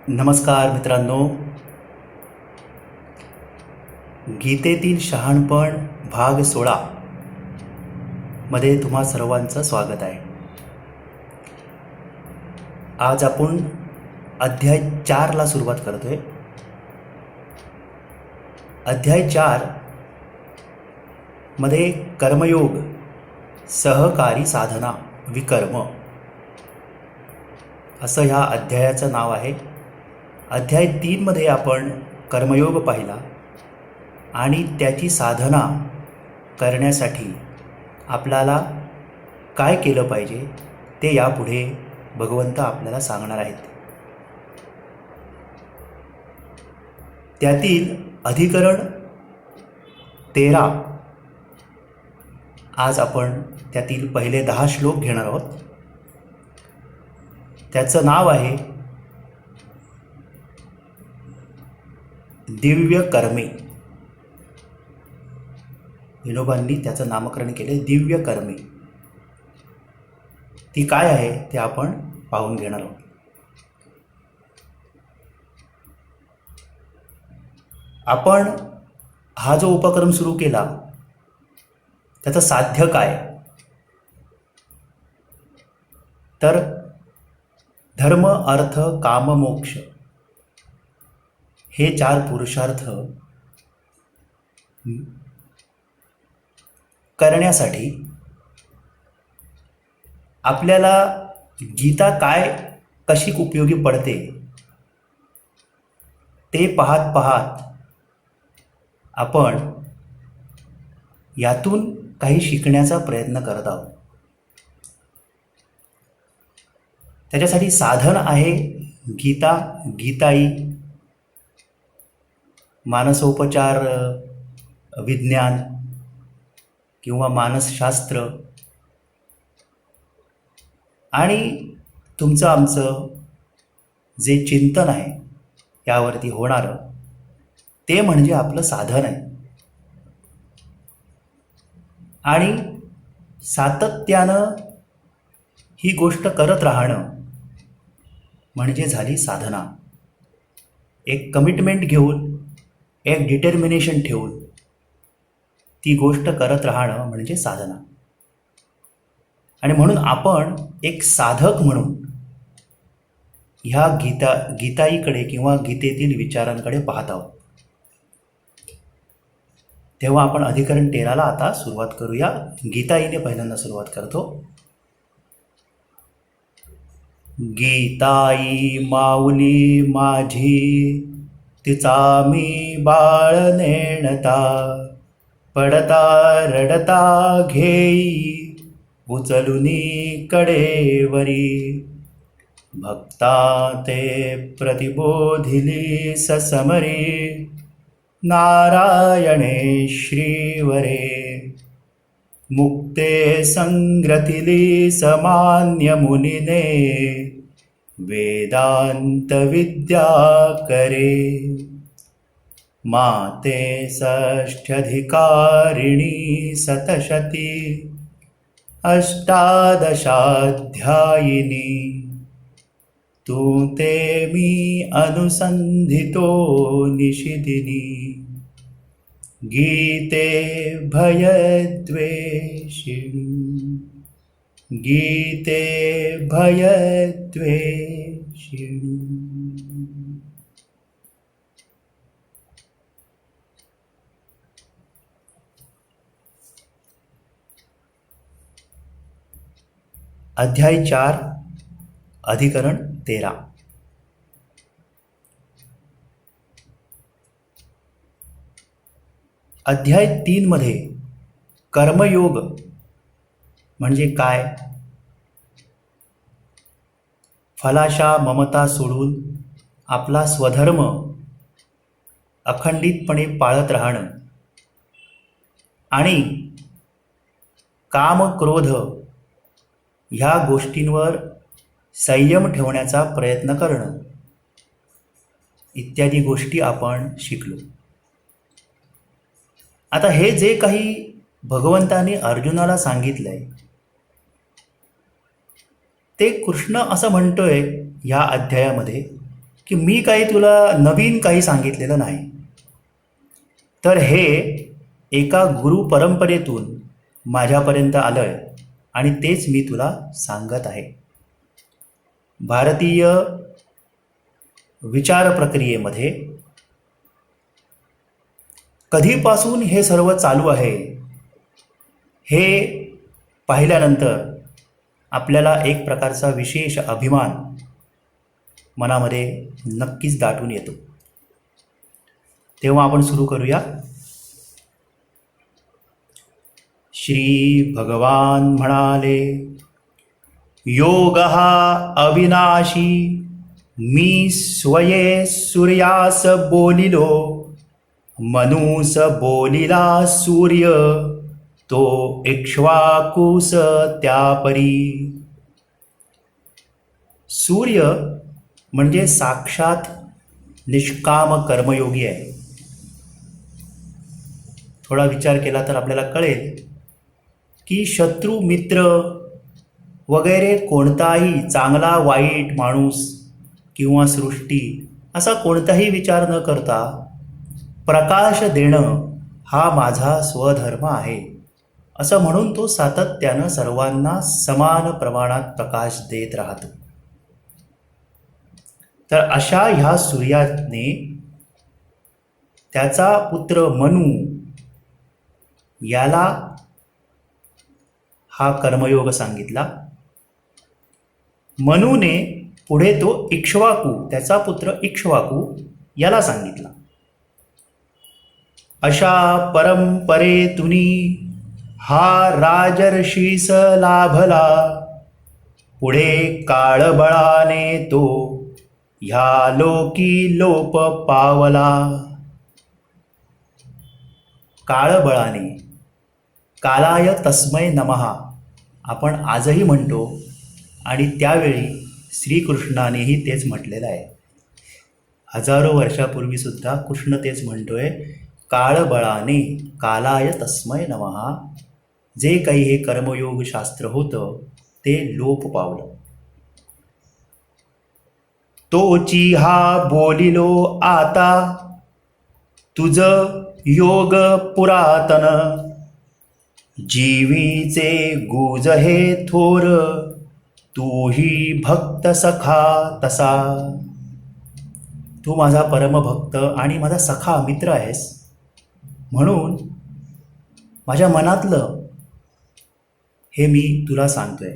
नमस्कार मित्रांनो. गीतेतील शहाणपण भाग 16 मध्ये तुम्हा सर्वांचं स्वागत आहे. आज आपण अध्याय 4 ला सुरुवात करतोय. अध्याय 4 मध्ये कर्मयोग सहकारी साधना विकर्म असं ह्या अध्यायाचं नाव आहे. अध्याय 3 मध्ये आपण कर्मयोग पाहिला आणि त्याची साधना करण्यासाठी आपल्याला काय केलं पाहिजे ते यापुढे भगवंत आपल्याला सांगणार आहेत. त्यातील अधिकरण 13 आज आपण त्यातील पहिले 10 श्लोक घेणार आहोत. त्याचं नाव आहे दिव्य कर्मे. विनोबांनी त्याचं नामकरण केले दिव्य कर्मे. ती काय आहे ते आपण पाहून घेणार आहोत. आपण हा जो उपक्रम सुरू केला त्याचं साध्य काय, तर धर्म अर्थ काम मोक्ष हे 4 पुरुषार्थ करण्यासाठी आपल्याला गीता काय कशी उपयोगी पडते ते पाहत पाहत आपण यातून काही शिकण्याचा प्रयत्न करत आहोत. त्याच्यासाठी साधन आहे गीता, गीताई, मानसोपचार विज्ञान किंवा मानसशास्त्र आणि तुमचं आमचं जे चिंतन आहे यावरती होणारं ते म्हणजे आपलं साधन आहे. आणि सातत्यानं ही गोष्ट करत राहणं म्हणजे झाली साधना. एक कमिटमेंट घेऊन, एक डिटर्मिनेशन ठेवून ती गोष्ट करत राहणं म्हणजे साधना. आणि म्हणून आपण एक साधक म्हणून ह्या गीताईकडे किंवा गीतेतील विचारांकडे पाहत आहोत. तेव्हा आपण अधिकरण 13 ला आता सुरुवात करूया. गीताईने पहिल्यांदा सुरुवात करतो. गीताई माऊली माझी, तिचा मी बाळ नेणता, पडता रडता घेई उचलुनी कडेवरी. भक्ता ते प्रतिबोधिली ससमरी, नारायणे श्रीवरे. मुक्ते संग्रथिली समान्य मुनिने, वेदांत विद्या करे. माते षष्ठ्यधिकारिणी सतशती, अष्टादशाध्यायिनी. तू ते मी अनुसंधितो निशिदिनी, गीते भयद्वेषिणी. गीते भयद्वेषिणी. अध्याय 4 अधिकरण 13. अध्याय 3 मध्ये कर्मयोग म्हणजे काय, फलाशा ममता सोडून आपला स्वधर्म अखंडितपणे पाळत राहणं आणि काम क्रोध ह्या गोष्टींवर संयम ठेवण्याचा प्रयत्न करणं इत्यादी गोष्टी आपण शिकलो. आता हे जे काही भगवंताने अर्जुनाला सांगितलंय ते कृष्ण असं म्हणतोय ह्या अध्यायामध्ये की मी काही तुला नवीन काही सांगितलेलं नाही, तर हे एका गुरु परंपरेतून माझ्यापर्यंत आलंय आणि तेच मी तुला सांगत आहे. भारतीय विचार प्रक्रियेमध्ये कधीपासून हे सर्व चालू आहे हे पाहिल्यानंतर आपल्याला एक प्रकारचा विशेष अभिमान मनामध्ये नक्कीच दाटून येतो. तेव्हा आपण सुरू करूया. श्री भगवान म्हणाले, योग हा अविनाशी, मी स्वये सूर्यास बोलिलो, मनूस बोलिला सूर्य, तो इक्ष्वाकूस त्यापरी. सूर्य म्हणजे साक्षात निष्काम कर्मयोगी आहे. थोडा विचार केला तर आपल्याला कळेल की शत्रू मित्र वगैरे कोणताही चांगला वाईट माणूस किंवा सृष्टी असा कोणताही विचार न करता प्रकाश देणं हा माझा स्वधर्म आहे असं म्हणून तो सातत्यानं सर्वांना समान प्रमाणात प्रकाश देत राहतो. तर अशा ह्या सूर्याने त्याचा पुत्र मनू याला हा कर्मयोग सांगितला. मनूने पुढे तो इक्ष्वाकू, त्याचा पुत्र इक्ष्वाकू याला सांगितला. अशा परंपरेतुनी हा राजर्षीस लाभला, पुढे काळबळाने तो ह्या लोकी लोप पावला. काळबळाने, कालाय तस्मै नमः आपण आजही म्हणतो आणि त्यावेळी श्रीकृष्णानेही तेच म्हटलेलं आहे. हजारो वर्षापूर्वीसुद्धा कृष्ण तेच म्हणतोय, काळबळाने कालाय तस्मै नमः. जे काही हे कर्मयोग शास्त्र होतं ते लोप पावलं. तोची हा बोलिलो आता, तुझ योग पुरातन, जीवीचे गुज हे थोर, तूही भक्त सखा तसा. तू माझा परमभक्त आणि माझा सखा मित्र आहेस, म्हणून माझ्या मनातलं हे मी तुला सांगतोय.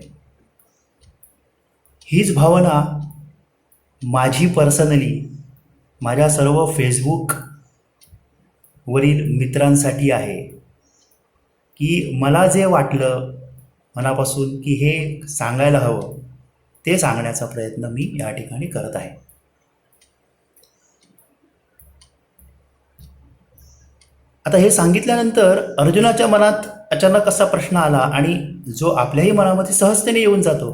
हीच भावना माझी पर्सनली माझ्या सर्व फेसबुक वरील मित्रांसाठी आहे की मला जे वाटलं मनापासून की हे सांगायला हवं ते सांगण्याचा प्रयत्न मी या ठिकाणी करत आहे. आता हे सांगितल्यानंतर अर्जुनाच्या मनात अचानक असा प्रश्न आला आणि जो आपल्याही मनामध्ये सहजतेने येऊन जातो.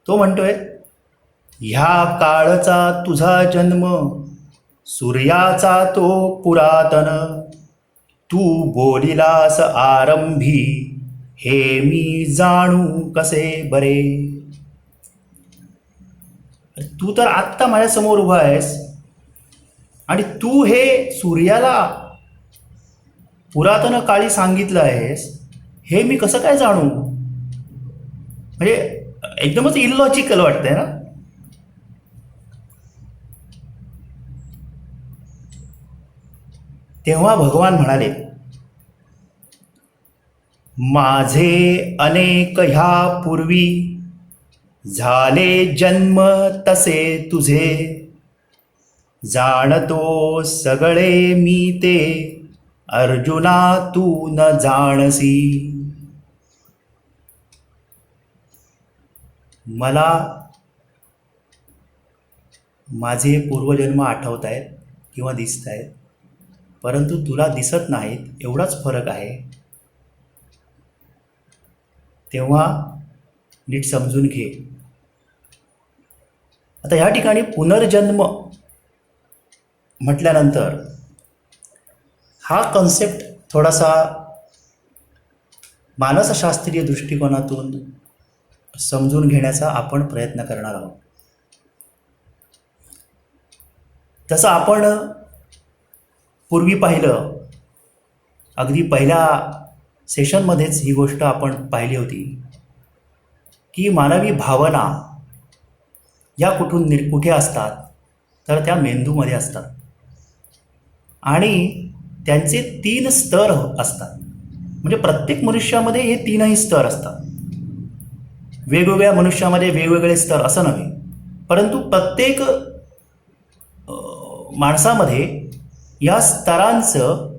तो म्हणतोय, ह्या काळचा तुझा जन्म, सूर्याचा तो पुरातन, तू बोलिलास आरंभी, हे मी जाणू कसे बरे. तू तर आत्ता माझ्यासमोर उभा आहेस आणि तू हे सूर्याला पुरातन काळी सांगितलं आहेस, हे मी कसं काय जाणू. म्हणजे एकदमच इलॉजिकल वाटतंय ना. तेव्हा भगवान म्हणाले, माझे अनेक ह्या पूर्वी, झाले जन्म तसे तुझे, जाणतो सगळे मी ते, अर्जुना तू न जाणसी. मला माझे पूर्वजन्म आठवत आहेत किंवा दिसत आहेत, परंतु तुला दिसत नाहीत, एवढाच फरक आहे. तेव्हा नीट समजून घे. आता ह्या ठिकाणी पुनर्जन्म म्हटल्यानंतर हा कन्सेप्ट थोडासा मानसशास्त्रीय दृष्टिकोनातून समजून घेण्याचा आपण प्रयत्न करणार आहोत. जसं आपण पूर्वी पाहिलं, अगदी पहिल्या सेशनमध्येच ही गोष्ट आपण पाहिली होती की मानवी भावना या कुठे असतात, तर त्या मेंदूमध्ये असतात आणि त्यांचे 3 स्तर असतात. म्हणजे प्रत्येक मनुष्यामध्ये हे 3ही स्तर असतात. वेगवेगळ्या मनुष्यामध्ये वेगवेगळे स्तर असं नव्हे, परंतु प्रत्येक माणसामध्ये या स्तरांचं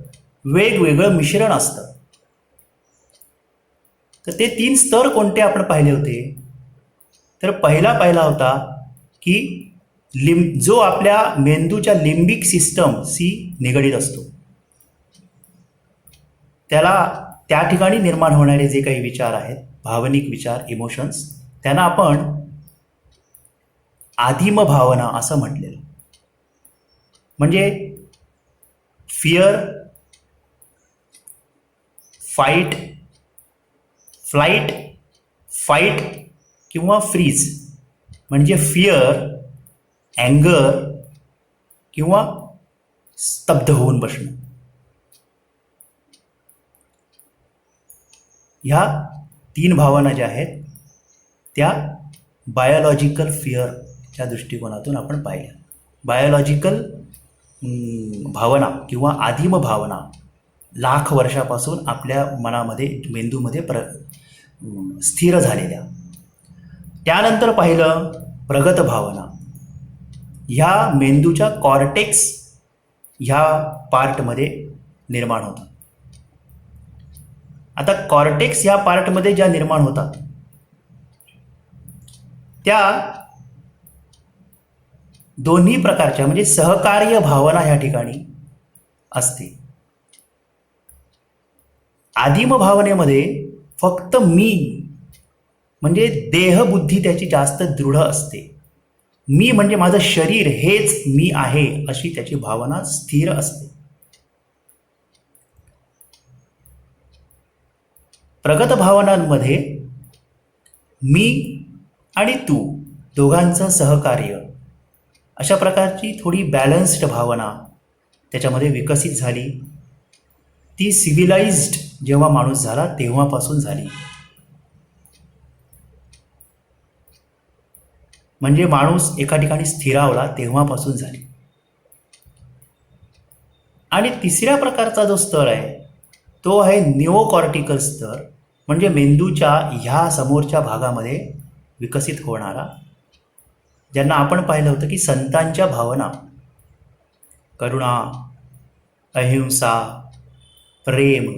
वेगवेगळं मिश्रण असतं. तर ते 3 स्तर कोणते आपण पाहिले होते? तर पहिला होता की जो आपल्या मेंदूच्या लिंबिक सिस्टमशी निगडीत असतो. त्याला त्या ठिकाणी निर्माण होणारे जे काही विचार आहेत, भावनिक विचार, इमोशन्स, त्यांना आपण आदिम भावना असं म्हटलेलं. म्हणजे फिअर, फाईट, फ्लाईट, फाईट किंवा फ्रीज. म्हणजे फिअर, अँगर किंवा स्तब्ध होऊन बसणं. ह्या 3 भावना ज्या आहेत त्या बायोलॉजिकल फिअरच्या दृष्टिकोनातून आपण पाहिल्या. बायोलॉजिकल भावना किंवा आदिम भावना लाख वर्षापासून आपल्या मनामध्ये, मेंदूमध्ये स्थिर झालेल्या. त्यानंतर पाहिलं प्रगत भावना. ह्या मेंदूच्या कॉर्टेक्स ह्या पार्टमध्ये निर्माण होतात. आता कॉर्टेक्स ह्या पार्टमध्ये ज्या निर्माण होतात त्या दोन्ही प्रकारच्या, म्हणजे सहकार्य भावना ह्या ठिकाणी असते. आदिम भावनेमध्ये फक्त मी, म्हणजे देहबुद्धी त्याची जास्त दृढ असते. मी म्हणजे माझं शरीर हेच मी आहे अशी त्याची भावना स्थिर असते. प्रगत भावनांमध्ये मी आणि तू दोघांचं सहकार्य अशा प्रकारची थोडी बॅलन्स्ड भावना त्याच्यामध्ये विकसित झाली. ती सिव्हिलाइज्ड जेव्हा माणूस झाला तेव्हापासून झाली. म्हणजे माणूस एका ठिकाणी स्थिरावला तेव्हापासून झाली. आणि तिसऱ्या प्रकारचा जो स्तर आहे तो आहे निओकॉर्टिकल स्तर. म्हणजे मेंदूच्या ह्या समोरच्या भागामध्ये विकसित होणारा, ज्यांना आपण पाहिलं होतं की संतांच्या भावना, करुणा, अहिंसा, प्रेम,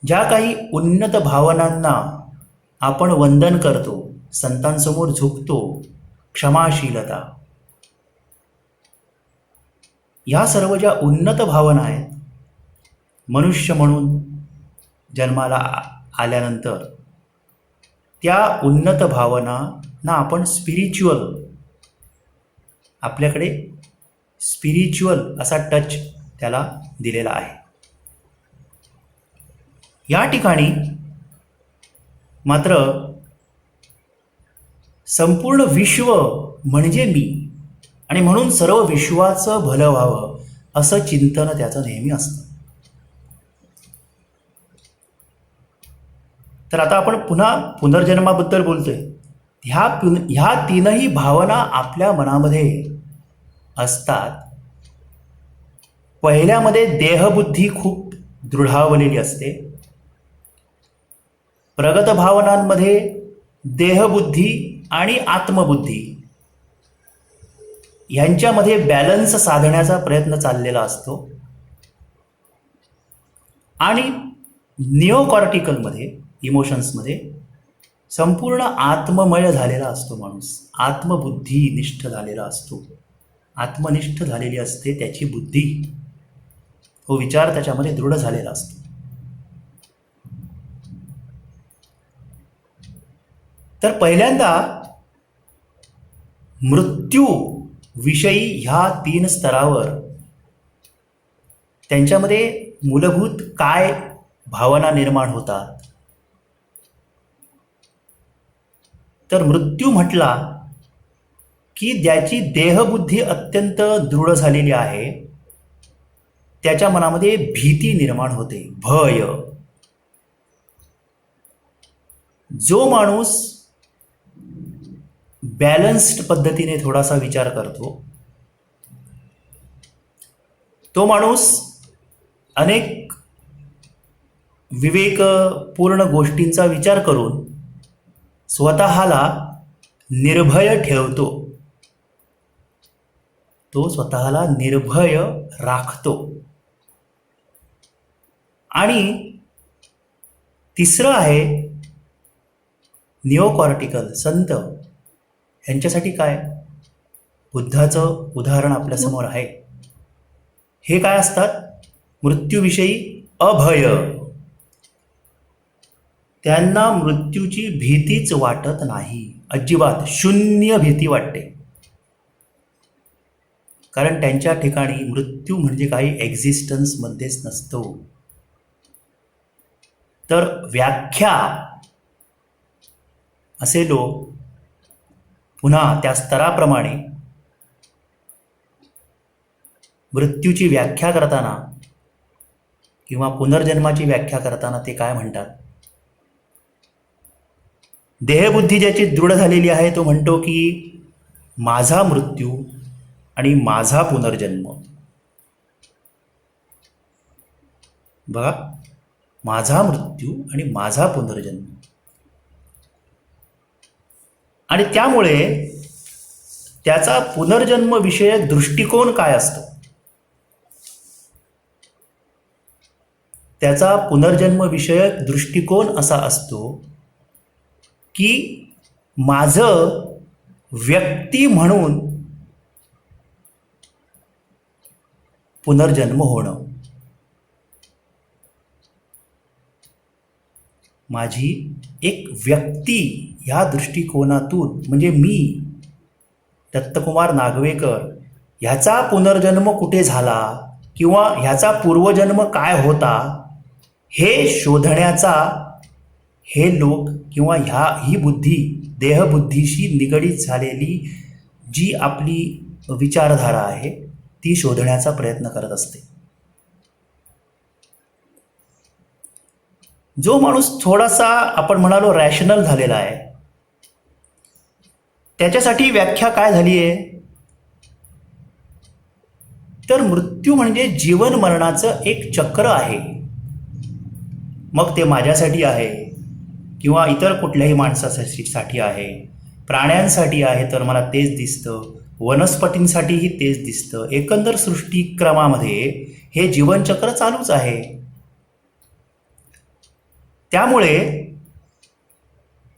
ज्या काही उन्नत भावनांना आपण वंदन करतो, संतांसमोर झुकतो, क्षमाशीलता, ह्या सर्व ज्या उन्नत भावना आहेत, मनुष्य म्हणून जन्माला आल्यानंतर त्या उन्नत भावनांना आपण स्पिरिच्युअल, आपल्याकडे स्पिरिच्युअल असा टच त्याला दिलेला आहे. या ठिकाणी मात्र संपूर्ण विश्व म्हणजे मी आणि म्हणून सर्व विश्वाचं भलं व्हावं असं चिंतन त्याचं नेहमी असतं. तर आता आपण पुन्हा पुनर्जन्माबद्दल बोलतोय. ह्या 3ही भावना आपल्या मनामध्ये असतात. पहिल्यामध्ये देहबुद्धी खूप दृढावलेली असते. प्रगत भावनांमध्ये देहबुद्धी आणि आत्मबुद्धी यांच्यामध्ये बॅलन्स साधण्याचा प्रयत्न चाललेला असतो. आणि निओकॉर्टिकलमध्ये, इमोशन्समध्ये संपूर्ण आत्ममय झालेला असतो माणूस. आत्मबुद्धीनिष्ठ झालेला असतो. आत्मनिष्ठ झालेली असते त्याची बुद्धी, तो विचार त्याच्यामध्ये दृढ झालेला असतो. तर पहिल्यांदा मृत्यू विषयी ह्या 3 स्तरावर त्यांच्यामध्ये मूलभूत काय भावना निर्माण होतात. तर मृत्यू म्हटला की ज्याची देहबुद्धी अत्यंत दृढ झालेली आहे त्याच्या मनामध्ये भीती निर्माण होते, भय. जो माणूस बॅलन्स्ड पद्धतीने थोडासा विचार करतो तो माणूस अनेक विवेकपूर्ण गोष्टींचा विचार करून स्वतःला निर्भय ठेवतो, तो स्वतःला निर्भय राखतो. आणि तिसरं आहे निओकॉर्टिकल संत. यांच्यासाठी काय, बुद्धाचं उदाहरण आपल्यासमोर आहे. हे काय असतात, मृत्यूविषयी अभय. त्यांना मृत्यूची भीतीच वाटत नाही, अजिबात शून्य भीती वाटते. कारण त्यांच्या ठिकाणी मृत्यू म्हणजे काही एक्झिस्टन्समध्येच नसतो. तर व्याख्या असे लोक पुन्हा त्या स्तराप्रमाणे मृत्यूची व्याख्या करताना किंवा पुनर्जन्माची व्याख्या करताना ते काय म्हणतात, देहबुद्धी ज्याची दृढ झालेली आहे तो म्हणतो की माझा मृत्यू आणि माझा पुनर्जन्म. बघा, माझा मृत्यू आणि माझा पुनर्जन्म. आणि त्यामुळे त्याचा पुनर्जन्म विषयक दृष्टिकोन काय असतो, त्याचा पुनर्जन्म विषयक दृष्टिकोन असा असतो की माझं व्यक्ती म्हणून पुनर्जन्म होणं, माझी एक व्यक्ती ह्या दृष्टिकोनातून म्हणजे मी दत्तकुमार नागवेकर ह्याचा पुनर्जन्म कुठे झाला किंवा ह्याचा पूर्वजन्म काय होता हे शोधण्याचा हे लोक किंवा ही बुद्धी देहबुद्धीशी निगडीत झालेली जी आपली विचारधारा आहे ती शोधण्याचा प्रयत्न करत असते. जो माणूस थोडासा आपण म्हणालो रॅशनल झालेला आहे त्याच्यासाठी व्याख्या काय झाली आहे, तर मृत्यू म्हणजे जीवन मरणाचं एक चक्र आहे. मग ते माझ्यासाठी आहे किंवा इतर कुठल्याही माणसासाठी आहे, प्राण्यांसाठी आहे तर मला तेच दिसतं, वनस्पतींसाठीही तेच दिसतं. एकंदर सृष्टीक्रमामध्ये हे जीवनचक्र चालूच आहे. त्यामुळे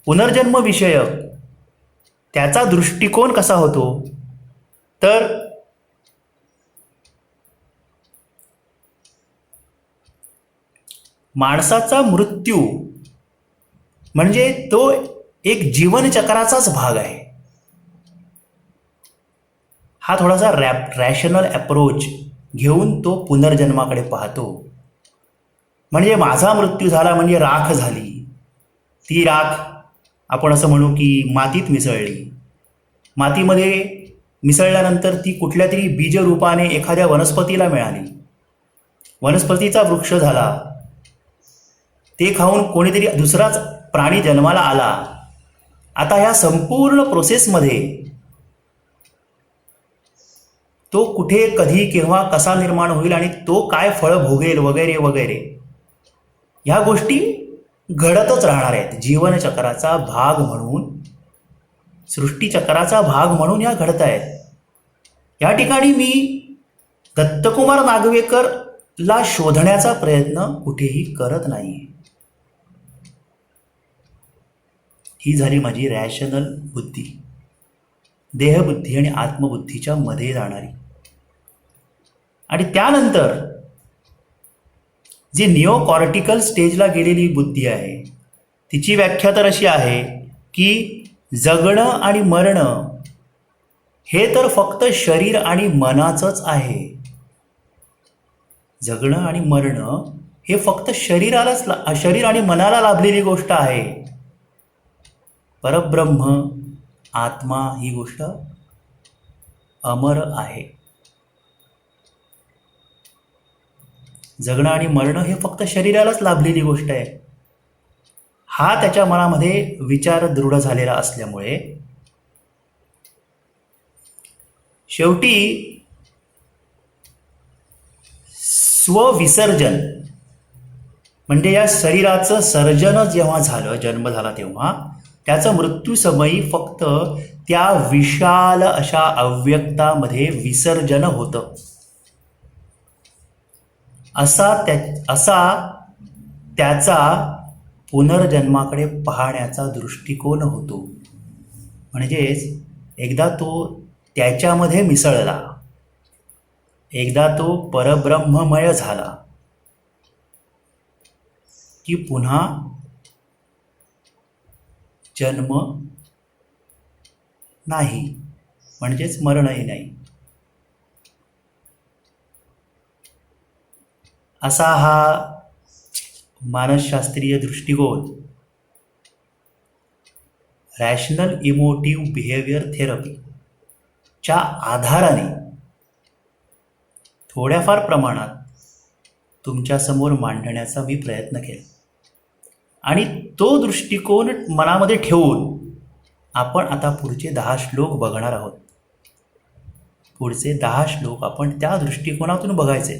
पुनर्जन्म विषयक त्याचा दृष्टिकोन कसा होतो, तर माणसाचा मृत्यू म्हणजे तो एक जीवनचक्राचाच भाग आहे. हा थोडासा रॅशनल अप्रोच घेऊन तो पुनर्जन्माकडे पाहतो. म्हणजे माझा मृत्यू झाला म्हणजे राख झाली, ती राख आपण असं म्हणू की मातीत मिसळली. मातीमध्ये मिसळल्यानंतर ती कुठल्या तरी बीजरूपाने एखाद्या वनस्पतीला मिळाली, वनस्पतीचा वृक्ष झाला, ते खाऊन कोणीतरी दुसराच प्राणी जन्माला आला. आता ह्या संपूर्ण प्रोसेसमध्ये तो कुठे कधी केव्हा कसा निर्माण होईल आणि तो काय फळ भोगेल वगैरे वगैरे ह्या गोष्टी घडतच राहणार आहेत. जीवनचक्राचा भाग म्हणून, सृष्टीचक्राचा भाग म्हणून ह्या घडत आहेत. या ठिकाणी मी दत्तकुमार नागवेकरला शोधण्याचा प्रयत्न कुठेही करत नाही. ही झाली माझी रॅशनल बुद्धी, देहबुद्धी आणि आत्मबुद्धीच्या मध्ये जाणारी. आणि त्यानंतर जी निओकॉर्टिकल स्टेजला गेलेली बुद्धी आहे तिची व्याख्या तर अशी आहे की जगणं आणि मरणं हे तर फक्त शरीर आणि मनाचंच आहे. जगणं आणि मरणं हे फक्त शरीर आणि मनाला लाभलेली गोष्ट आहे. परब्रह्म आत्मा ही गोष्ट अमर आहे. जगणं आणि मरणं हे फक्त शरीरालाच लाभलेली गोष्ट आहे. हा त्याच्या मनामध्ये विचार दृढ झालेला असल्यामुळे शेवटी स्वविसर्जन म्हणजे या शरीराचं सर्जन जेव्हा झालं, जन्म झाला तेव्हा त्याचं मृत्यूसमयी फक्त त्या विशाल अशा अव्यक्तामध्ये विसर्जन होतं. असा त्याचा पुनर्जन्माकडे पाहण्याचा दृष्टिकोन होतो. म्हणजेच एकदा तो त्याच्यामध्ये मिसळला, एकदा तो परब्रह्ममय झाला की पुन्हा जन्म नाही, म्हणजेच मरणही नाही. असा हा मानसशास्त्रीय दृष्टिकोन रॅशनल इमोटिव्ह बिहेवियर थेरपीच्या आधाराने थोड्याफार प्रमाणात तुमच्यासमोर मांडण्याचा मी प्रयत्न केला. आणि तो दृष्टिकोन मनामध्ये ठेवून आपण आता पुढचे 10 श्लोक बघणार आहोत. पुढचे 10 श्लोक आपण त्या दृष्टिकोनातून बघायचे.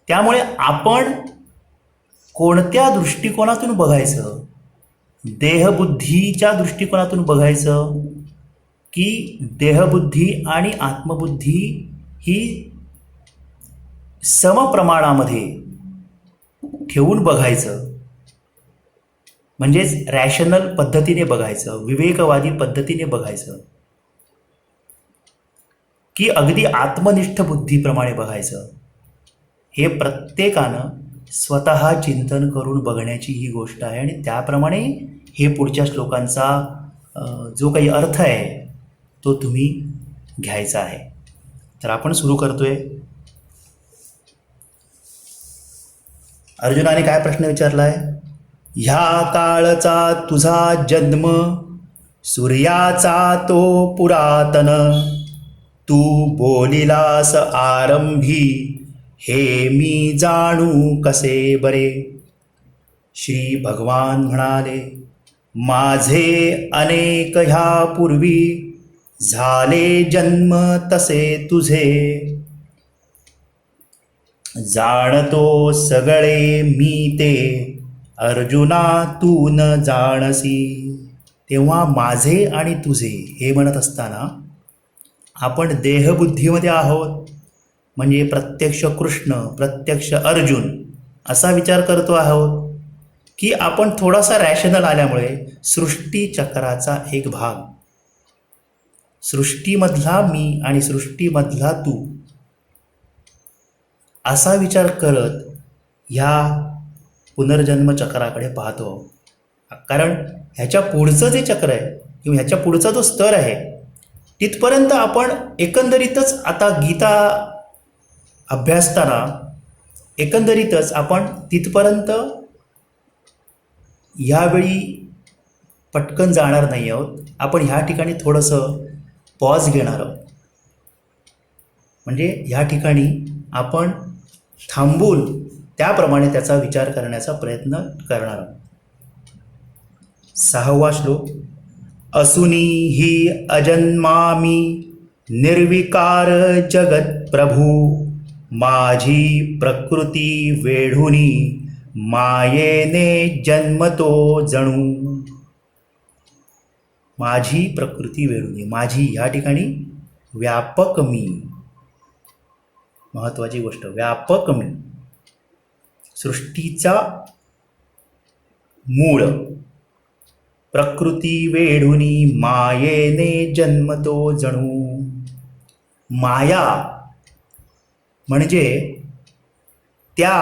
त्यामुळे आपण कोणत्या दृष्टिकोनातून बघायचं, देहबुद्धीच्या दृष्टिकोनातून बघायचं की देहबुद्धी आणि आत्मबुद्धी ही समप्रमाणामध्ये ठेवून बघायचं, म्हणजेच रॅशनल पद्धतीने बघायचं, विवेकवादी पद्धतीने बघायचं, की अगदी आत्मनिष्ठ बुद्धीप्रमाणे बघायचं. हे प्रत्येकानं स्वतः चिंतन करून बघण्याची ही गोष्ट आहे. आणि त्याप्रमाणे हे पुढच्या श्लोकांचा जो काही अर्थ आहे तो तुम्ही घ्यायचा आहे. तर आपण सुरू करतोय. अर्जुनाने काय प्रश्न विचारला आहे? ह्या काळचा तुझा जन्म, सूर्याचा तो पुरातन, तू बोलिलास आरंभी, हे मी जाणू कसे बरे. श्री भगवान म्हणाले, माझे अनेक ह्या पूर्वी, झाले जन्म तसे तुझे. जाणतो सगळे मी ते, अर्जुना तू न जाणसी. तेव्हा माझे आणि तुझे हे म्हणत असताना आपण देहबुद्धीमध्ये आहोत, म्हणजे प्रत्यक्ष कृष्ण, प्रत्यक्ष अर्जुन असा विचार करतो आहोत, की आपण थोडासा रॅशनल आल्यामुळे सृष्टीचक्राचा एक भाग, सृष्टीमधला मी आणि सृष्टीमधला तू असा विचार करत ह्या पुनर्जन्म चक्राकडे पाहतो. कारण ह्याच्या पुढचं जे चक्र आहे किंवा ह्याच्या पुढचा जो स्तर आहे तिथपर्यंत आपण एकंदरीतच आता गीता अभ्यासताना एकंदरीतच आपण तिथपर्यंत ह्यावेळी पटकन जाणार नाही आहोत. आपण ह्या ठिकाणी थोडंसं पॉज घेणार आहोत. म्हणजे ह्या ठिकाणी आपण थांबून त्याप्रमाणे त्याचा विचार करण्याचा प्रयत्न करणार आहोत. 6वा श्लोक. असुनी हि अजन्मामी, निर्विकार जगत प्रभू, माझी प्रकृती वेढुनी, मायेने जन्मतो जणू. माझी प्रकृती वेढुनी, माझी या ठिकाणी व्यापक मी, महत्वाची गोष्ट, व्यापक मी, सृष्टीचा मूळ. प्रकृती वेढुनी, मायेने जन्मतो जणू. माया म्हणजे त्या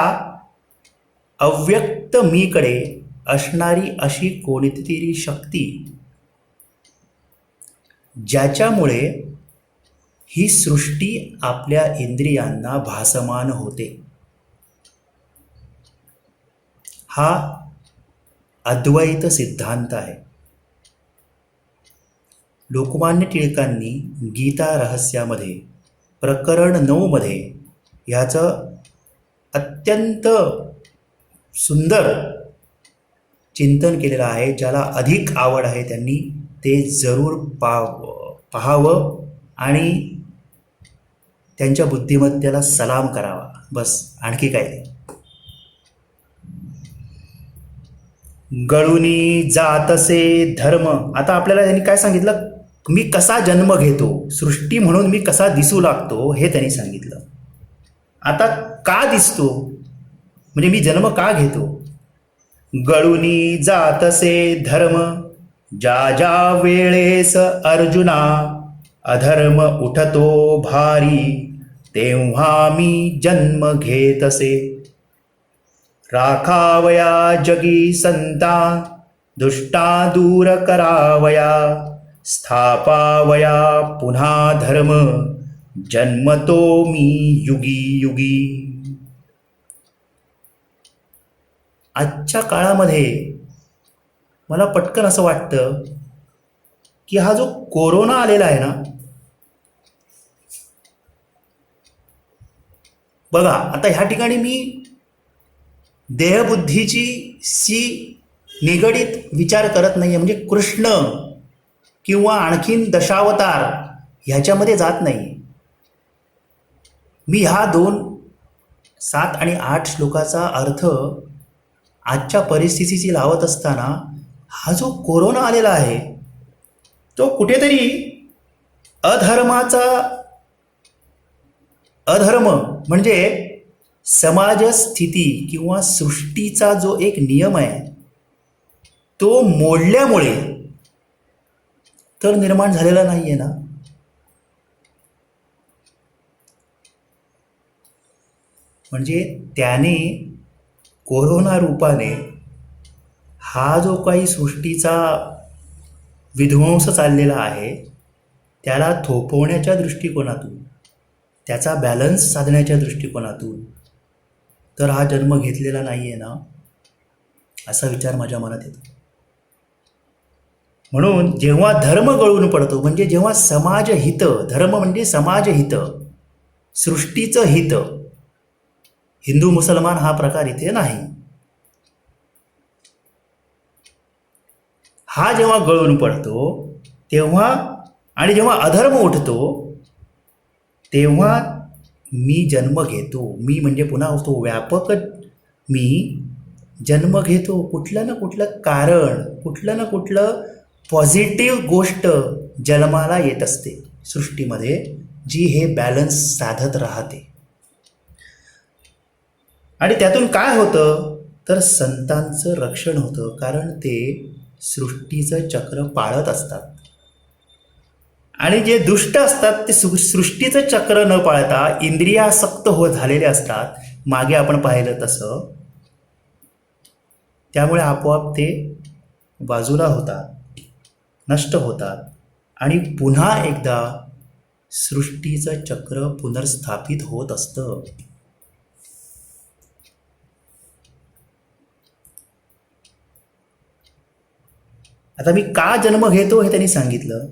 अव्यक्त मीकडे असणारी अशी कोणतीतरी शक्ती ज्याच्यामुळे ही सृष्टी आपल्या इंद्रियांना भासमान होते. हा अद्वैत सिद्धांत आहे. लोकमान्य टिळकांनी गीता रहस्यामध्ये प्रकरण 9 मध्ये ह्याचं अत्यंत सुंदर चिंतन केलेलं आहे. ज्याला अधिक आवड आहे त्यांनी ते जरूर पाहावं आणि त्यांच्या बुद्धिमत्तेला सलाम करावा. बस, आणखी काय नाही. गळुनी जातसे धर्म. आता आपल्याला त्यांनी काय सांगितलं, मी कसा जन्म घेतो, सृष्टी म्हणून मी कसा दिसू लागतो हे त्यांनी सांगितलं. आता का दिसतो म्हणजे मी जन्म का घेतो. गळुनी जातसे धर्म, ज्या ज्या वेळेस अर्जुना अधर्म उठतो भारी, तेव्हा मी जन्म घेतसे. राखावया जगी संता, दुष्टा दूर करावया, स्थापावया पुन्हा धर्म, जन्मतो मी युगी युगी. आजच्या काळामध्ये मला पटकन असं वाटतं की हा जो कोरोना आलेला आहे ना, बघा आता ह्या ठिकाणी मी देहबुद्धीची निगडीत विचार करत नाही आहे. म्हणजे कृष्ण किंवा आणखीन दशावतार ह्याच्यामध्ये जात नाही. मी ह्या 7 आणि 8 श्लोकाचा अर्थ आजच्या परिस्थितीची लावत असताना हा जो कोरोना आलेला आहे तो कुठेतरी अधर्म म्हणजे समाजस्थिती किंवा सृष्टीचा जो एक नियम आहे तो मोडल्यामुळे तर निर्माण झालेला नाही आहे ना. म्हणजे त्याने कोरोना रूपाने हा जो काही सृष्टीचा विध्वंस चाललेला आहे त्याला थोपवण्याच्या दृष्टिकोनातून, त्याचा बॅलन्स साधण्याच्या दृष्टिकोनातून तर हा जन्म घेतलेला नाही आहे ना, असा विचार माझ्या मनात येतो. म्हणून जेव्हा धर्म गळून पडतो, म्हणजे जेव्हा समाजहित, धर्म म्हणजे समाजहित, सृष्टीचं हित, हिंदू मुसलमान हा प्रकार इथे नाही. हा जेव्हा गळून पडतो तेव्हा आणि जेव्हा अधर्म उठतो तेव्हा मी जन्म घेतो. मी म्हणजे पुन्हा तो व्यापक मी जन्म घेतो. कुठलं ना कुठलं कारण, कुठलं ना कुठलं पॉझिटिव्ह गोष्ट जन्माला येत असते सृष्टीमध्ये, जी हे बॅलन्स साधत राहते. आणि त्यातून काय होतं तर संतांचं रक्षण होतं, कारण ते सृष्टीचं चक्र पाळत असतात. आणि जे दुष्ट असतात ते सृष्टीचं चक्र न पाळता इंद्रियासक्त झालेले असतात, मागे आपण पाहिलं तसं. त्यामुळे आपोआप ते बाजूला होतात, नष्ट होतात आणि पुन्हा एकदा सृष्टीचं चक्र पुनर्स्थापित होत असतं. आता मी का जन्म घेतो हे त्यांनी सांगितलं.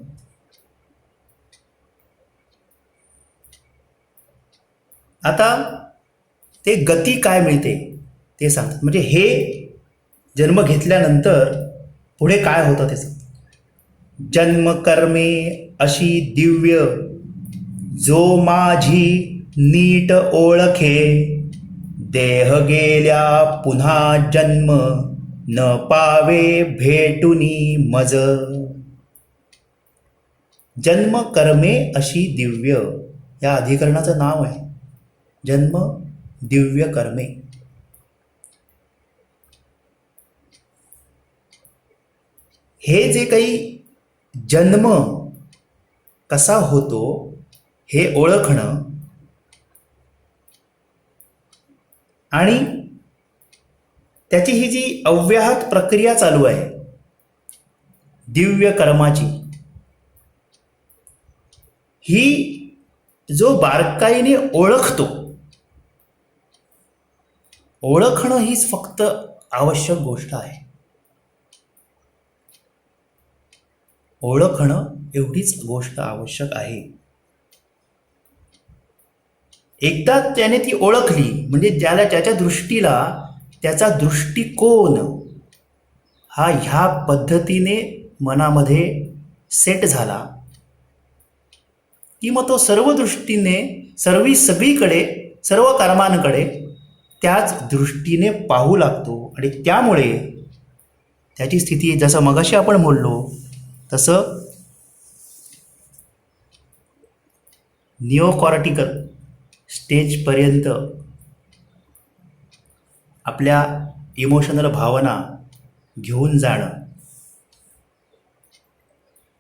आता ते गती काय मिळते ते सांगतात. म्हणजे हे जन्म घेतल्यानंतर पुढे काय होतं ते सांगतात. जन्म कर्मे अशी दिव्य, जो माझी नीट ओळखे, देह गेल्या पुन्हा जन्म, न पावे भेटुनी मज. जन्म कर्मे अशी दिव्य या अधिकरणाचं नाव आहे. जन्म दिव्य कर्मे. हे जे काही जन्म कसा होतो हे ओळखणं आणि त्याची ही जी अव्याहत प्रक्रिया चालू आहे दिव्य कर्माची, ही जो बारकाईने ओळखतो, ओळखणं हीच फक्त आवश्यक गोष्ट आहे. ओळखणं एवढीच गोष्ट आवश्यक आहे. एकदा त्याने ती ओळखली म्हणजे ज्याच्या दृष्टीला त्याचा दृष्टिकोन हा ह्या पद्धतीने मनामध्ये सेट झाला की मग तो सर्व दृष्टीने सगळीकडे सर्व कर्मांकडे त्याच दृष्टीने पाहू लागतो आणि त्यामुळे त्याची स्थिती जसं मगाशी आपण बोललो तसं निओकॉर्टिकल स्टेजपर्यंत आपल्या इमोशनल भावना घेऊन जाणं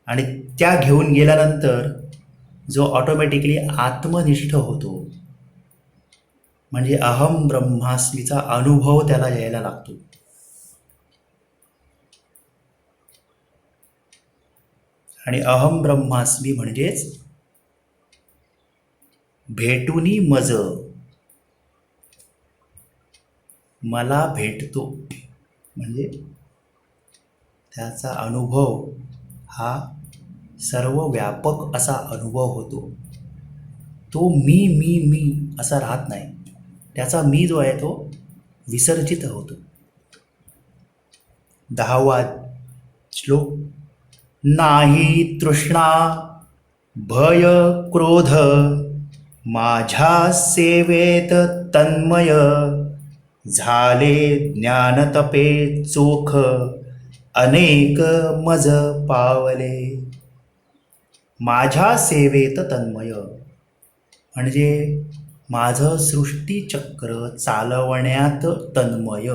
आणि त्या घेऊन गेल्यानंतर जो ऑटोमॅटिकली आत्मनिष्ठ होतो म्हणजे अहम ब्रह्मास्मीचा अनुभव त्याला यायला लागतो. आणि अहम ब्रह्मास्मी म्हणजेच भेटूनी मज, मला भेटतो म्हणजे त्याचा अनुभव हा सर्व व्यापक असा अनुभव होतो. तो मी मी मी असा राहत नाही, त्याचा मी जो आहे तो विसर्जित होतो. 10वा श्लोक. नाही तृष्णा भय क्रोध माझ्या सेवेत तन्मय, झाले ज्ञानतपे चोख अनेक मज पावले. माझ्या सेवेत तन्मय म्हणजे माझं सृष्टीचक्र चालवण्यात तन्मय.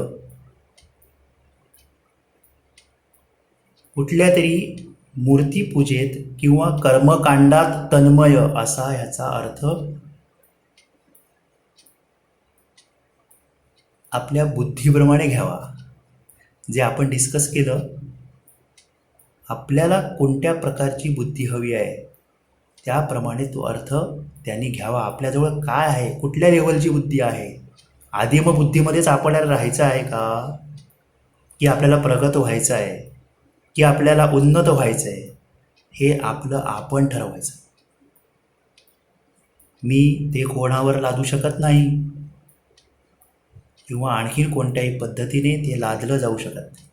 कुठल्या तरी मूर्तीपूजेत किंवा कर्मकांडात तन्मय असा ह्याचा अर्थ आपल्या बुद्धीप्रमाणे घ्यावा. जे आपण डिस्कस केलं, आपल्याला कोणत्या प्रकारची बुद्धी हवी आहे त्याप्रमाणे तो अर्थ त्यांनी घ्यावा. आपल्याजवळ काय आहे, कुठल्या लेवलची बुद्धी आहे, आदिम बुद्धीमध्येच आपल्याला राहायचं आहे का, की आपल्याला प्रगत व्हायचं आहे, की आपल्याला उन्नत व्हायचं आहे, हे आपलं आपण ठरवायचं. मी ते कोणावर लादू शकत नाही किंवा आणखीन कोणत्याही पद्धतीने ते लादलं जाऊ शकत नाही.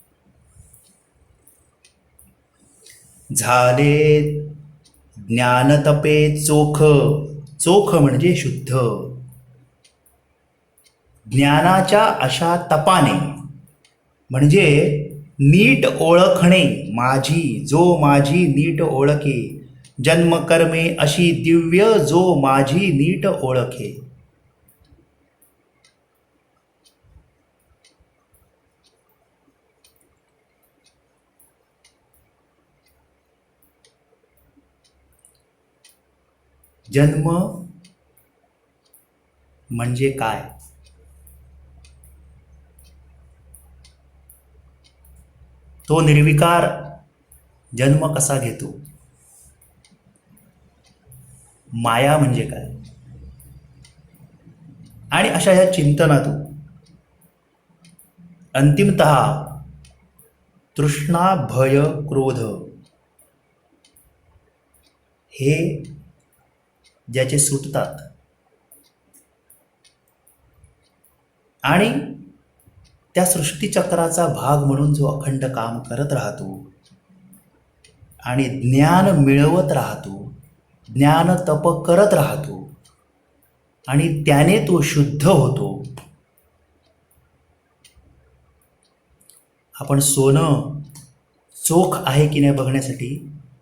झाले ज्ञानतपे चोख, चोख म्हणजे शुद्ध. ज्ञानाच्या अशा तपाने म्हणजे नीट ओळखणे, माझी नीट ओळखे, जन्मकर्मे अशी दिव्य जो माझी नीट ओळखे. जन्म म्हणजे काय, तो निर्विकार जन्म कसा घेतो, माया म्हणजे काय, आणि अशा ह्या चिंतनातून अंतिमतः तृष्णा भय क्रोध हे ज्याचे सुटतात आणि त्या सृष्टीचक्राचा भाग म्हणून जो अखंड काम करत राहतो आणि ज्ञान मिळवत राहतो, ज्ञान तप करत राहतो आणि त्याने तो शुद्ध होतो. आपण सोनं चोख आहे की नाही बघण्यासाठी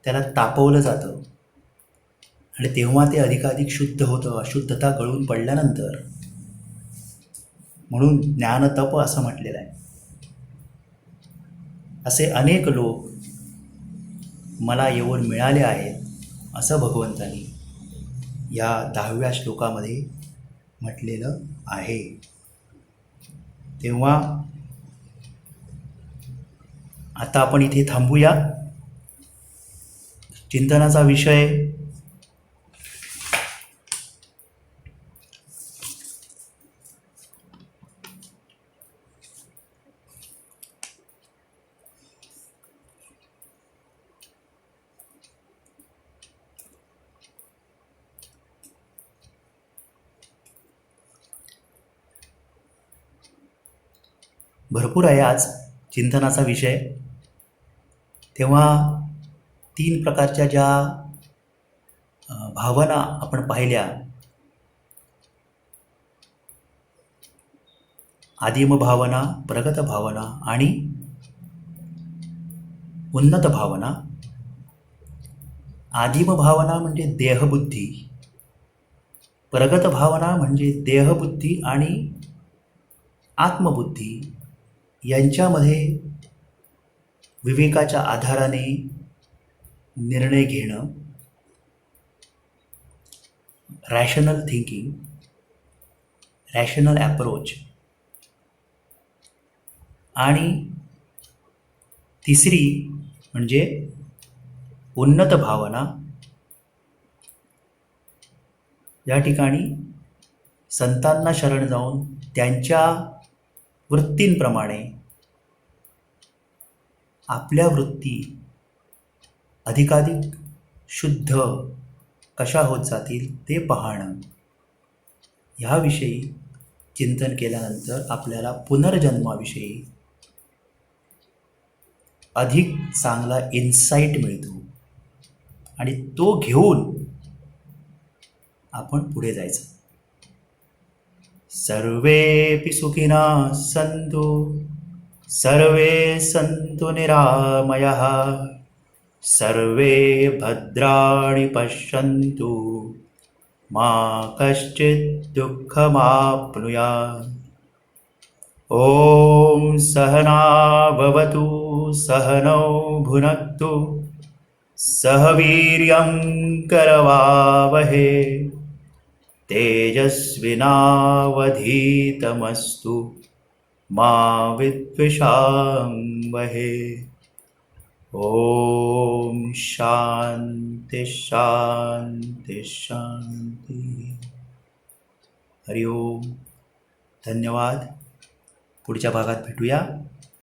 त्याला तापवलं जातं आणि तेव्हा ते अधिकाधिक शुद्ध होतं, अशुद्धता गळून पडल्यानंतर. म्हणून ज्ञानतप असं म्हटलेलं आहे. असे अनेक लोक मला येऊन मिळाले आहेत असं भगवंतांनी या 10व्या श्लोकामध्ये म्हटलेलं आहे. तेव्हा आता आपण इथे थांबूया. चिंतनाचा विषय भरपूर आहे आज चिंतनाचा विषय. तेव्हा 3 प्रकारच्या ज्या भावना आपण पाहिल्या, आदिम भावना, प्रगत भावना आणि उन्नत भावना. आदिम भावना म्हणजे देहबुद्धी, प्रगत भावना म्हणजे देहबुद्धी आणि आत्मबुद्धी यांच्यामध्ये विवेकाच्या आधाराने निर्णय घेणं, रॅशनल थिंकिंग, रॅशनल ॲप्रोच. आणि तिसरी म्हणजे उन्नत भावना. या ठिकाणी संतांना शरण जाऊन त्यांच्या वृत्तींप्रमाणे आपल्या वृत्ती अधिकाधिक शुद्ध कशा होत जातील ते पाहणं. ह्याविषयी चिंतन केल्यानंतर आपल्याला पुनर्जन्माविषयी अधिक चांगला इन्साईट मिळतो आणि तो घेऊन आपण पुढे जायचं. सर्वेपि सुखिनः सन्तु, सर्वे सन्तु निरामयाः, सर्वे भद्राणि पश्यन्तु, मा कश्चित् दुःखमाप्नुयात्. ॐ सहना भवतु, सहनौ भुनक्तु, सह वीर्यं करवावहे, तेजस्विनावधीतमस्तु मा विद्विषावहे. ओम शांति शांति शांति. हरि ओम. धन्यवाद. पुढच्या भागात भेटूया.